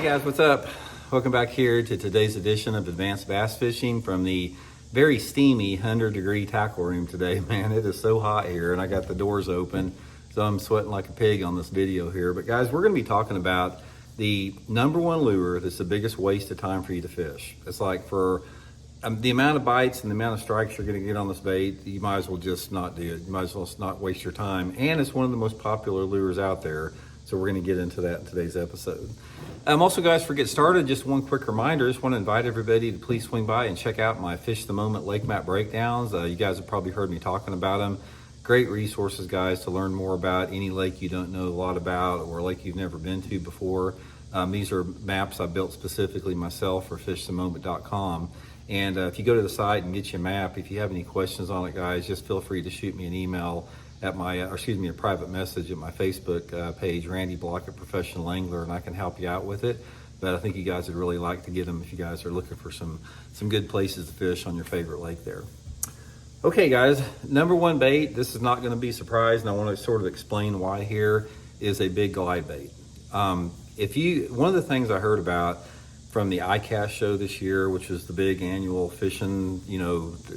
Hey guys, what's up? Welcome back here to today's edition of Advanced Bass Fishing from the very steamy 100-degree tackle room today. Man, it is so hot here and I got the doors open, so I'm sweating like a pig on this video here. But guys, we're gonna be talking about the number one lure that's the biggest waste of time for you to fish. It's like for the amount of bites and the amount of strikes you're gonna get on this bait, you might as well just not do it. You might as well not waste your time. And it's one of the most popular lures out there. So we're going to get into that in today's episode. Also, guys, for get started, just one quick reminder. Just want to invite everybody to please swing by and check out my Fish the Moment lake map breakdowns. You guys have probably heard me talking about them. Great resources, guys, to learn more about any lake you don't know a lot about or a lake you've never been to before. These are maps I built specifically myself for fishthemoment.com. And if you go to the site and get your map, if you have any questions on it, guys, just feel free to shoot me an email at my, a private message at my Facebook page, Randy Blaukat Professional Angler, and I can help you out with it. But I think you guys would really like to get them if you guys are looking for some good places to fish on your favorite lake there. Okay, guys, number one bait, this is not going to be a surprise, and I want to sort of explain why here, is a big glide bait. One of the things I heard about from the ICAST show this year, which is the big annual fishing,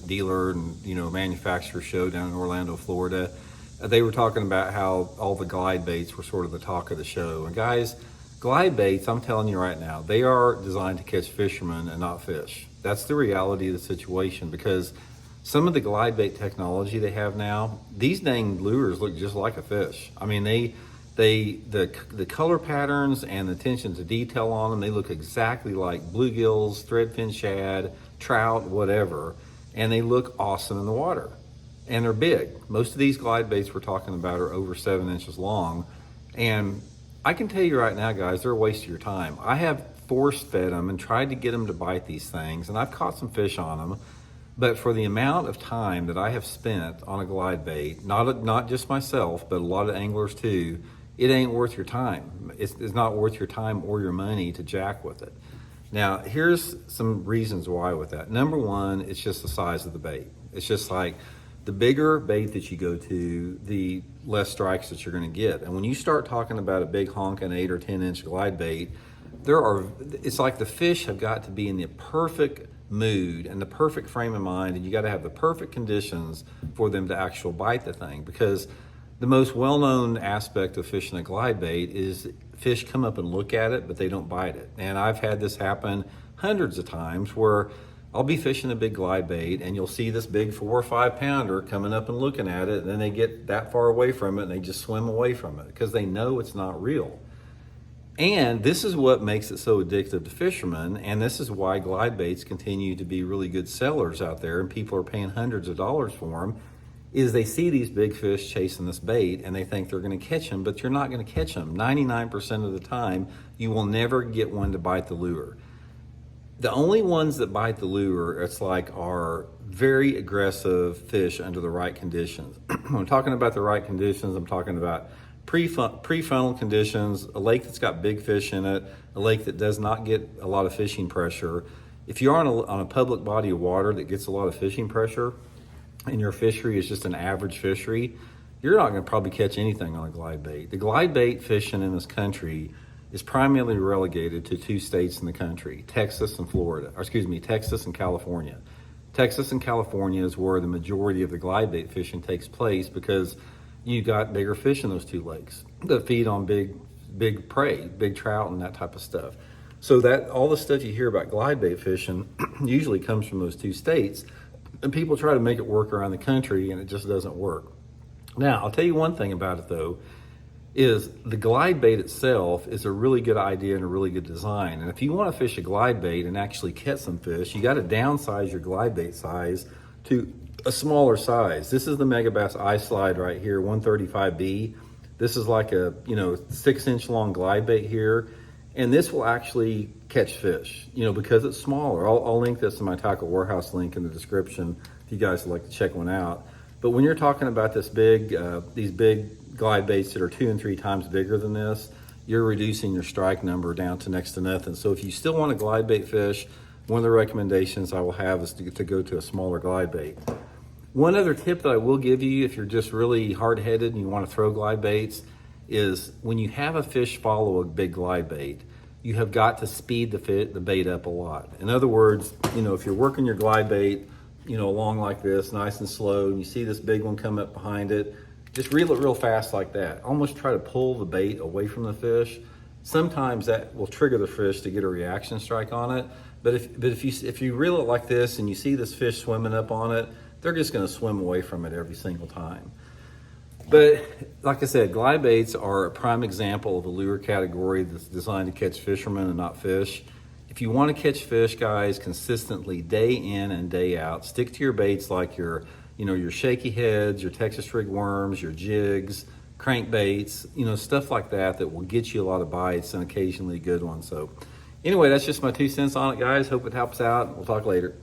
dealer and, manufacturer show down in Orlando, Florida, they were talking about how all the glide baits were sort of the talk of the show. And guys, glide baits, I'm telling you right now, they are designed to catch fishermen and not fish. That's the reality of the situation, because some of the glide bait technology they have now, these dang lures look just like a fish. I mean, the color patterns and the attention to detail on them, they look exactly like bluegills, threadfin shad, trout, whatever, and they look awesome in the water. And they're big. Most of these glide baits we're talking about are over 7 inches long. And I can tell you right now, guys, they're a waste of your time. I have force fed them and tried to get them to bite these things, and I've caught some fish on them. But for the amount of time that I have spent on a glide bait, not just myself, but a lot of anglers too, it ain't worth your time. It's not worth your time or your money to jack with it. Now, here's some reasons why with that. Number one, it's just the size of the bait. It's just like, the bigger bait that you go to, the less strikes that you're going to get. And when you start talking about a big honking 8 or 10 inch glide bait, it's like the fish have got to be in the perfect mood and the perfect frame of mind, and you got to have the perfect conditions for them to actually bite the thing. Because the most well-known aspect of fishing a glide bait is fish come up and look at it, but they don't bite it. And I've had this happen hundreds of times where I'll be fishing a big glide bait and you'll see this big 4 or 5 pounder coming up and looking at it, and then they get that far away from it and they just swim away from it because they know it's not real. And this is what makes it so addictive to fishermen, and this is why glide baits continue to be really good sellers out there and people are paying hundreds of dollars for them, is they see these big fish chasing this bait and they think they're going to catch them, but you're not going to catch them. 99% of the time, you will never get one to bite the lure. The only ones that bite the lure, are very aggressive fish under the right conditions. When I'm talking about the right conditions, I'm talking about pre-funnel conditions, a lake that's got big fish in it, a lake that does not get a lot of fishing pressure. If you're on a public body of water that gets a lot of fishing pressure and your fishery is just an average fishery, you're not going to probably catch anything on a glide bait. The glide bait fishing in this country is primarily relegated to 2 states in the country, Texas and California. Texas and California is where the majority of the glide bait fishing takes place because you got bigger fish in those 2 lakes that feed on big prey, big trout and that type of stuff. So that all the stuff you hear about glide bait fishing usually comes from those 2 states, and people try to make it work around the country and it just doesn't work. Now, I'll tell you one thing about it though, is the glide bait itself is a really good idea and a really good design. And if you want to fish a glide bait and actually catch some fish, you got to downsize your glide bait size to a smaller size. This is the Megabass iSlide right here, 135B. This is like a 6 inch long glide bait here. And this will actually catch fish, because it's smaller. I'll link this in my Tackle Warehouse link in the description if you guys would like to check one out. But when you're talking about these big glide baits that are 2 and 3 times bigger than this, you're reducing your strike number down to next to nothing. So if you still want to glide bait fish, one of the recommendations I will have is to go to a smaller glide bait. One other tip that I will give you if you're just really hard-headed and you want to throw glide baits is when you have a fish follow a big glide bait, you have got to speed the bait up a lot. In other words, if you're working your glide bait, along like this, nice and slow, and you see this big one come up behind it, just reel it real fast like that. Almost try to pull the bait away from the fish. Sometimes that will trigger the fish to get a reaction strike on it. But if you reel it like this and you see this fish swimming up on it, they're just going to swim away from it every single time. But like I said, glide baits are a prime example of a lure category that's designed to catch fishermen and not fish. If you want to catch fish, guys, consistently day in and day out, stick to your baits like your shaky heads, your Texas rig worms, your jigs, crankbaits, stuff like that will get you a lot of bites and occasionally a good one. So anyway, that's just my 2 cents on it, guys. Hope it helps out. We'll talk later.